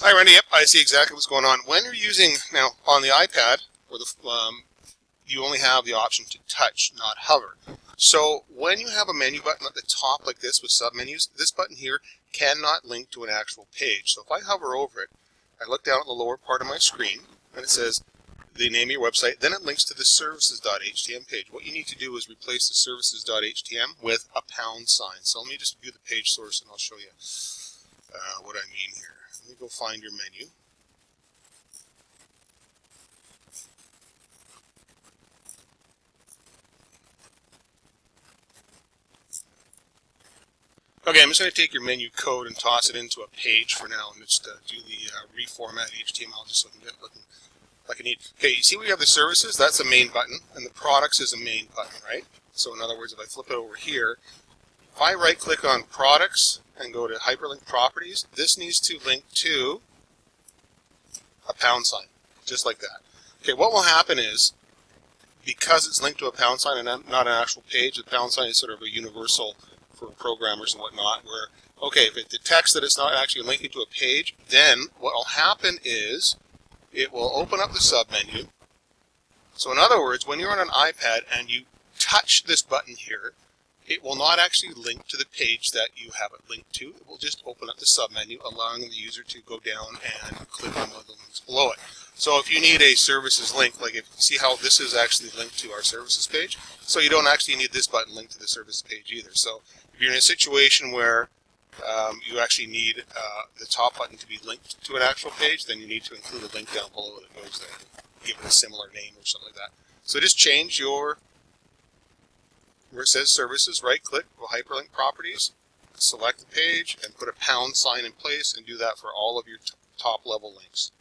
Hi, Randy. Yep, I see exactly what's going on. When you're using, now on the iPad, or you only have the option to touch, not hover. So when you have a menu button at the top like this with submenus, this button here cannot link to an actual page. So if I hover over it, I look down at the lower part of my screen, and it says the name of your website, then it links to the services.htm page. What you need to do is replace the services.htm with a pound sign. So let me just view the page source and I'll show you what I mean here. Let me go find your menu. Okay, I'm just going to take your menu code and toss it into a page for now and just do the reformat HTML just so I can get it looking like I need. Okay, you see we have the services, that's a main button, and the products is a main button, right? So in other words, if I flip it over here, if I right click on products and go to hyperlink properties, this needs to link to a pound sign, just like that. Okay, what will happen is, because it's linked to a pound sign and not an actual page, the pound sign is sort of a universal for programmers and whatnot, where, okay, if it detects that it's not actually linking to a page, then what will happen is it will open up the submenu. So in other words, when you're on an iPad and you touch this button here, it will not actually link to the page that you have it linked to. It will just open up the submenu, allowing the user to go down and click on one of the links below it. So if you need a services link, like if you see how this is actually linked to our services page, so you don't actually need this button linked to the services page either. So if you're in a situation where you actually need the top button to be linked to an actual page, then you need to include a link down below that goes there, give it a similar name or something like that. So just change your, where it says services, right click, go hyperlink properties, select the page, and put a pound sign in place, and do that for all of your top level links.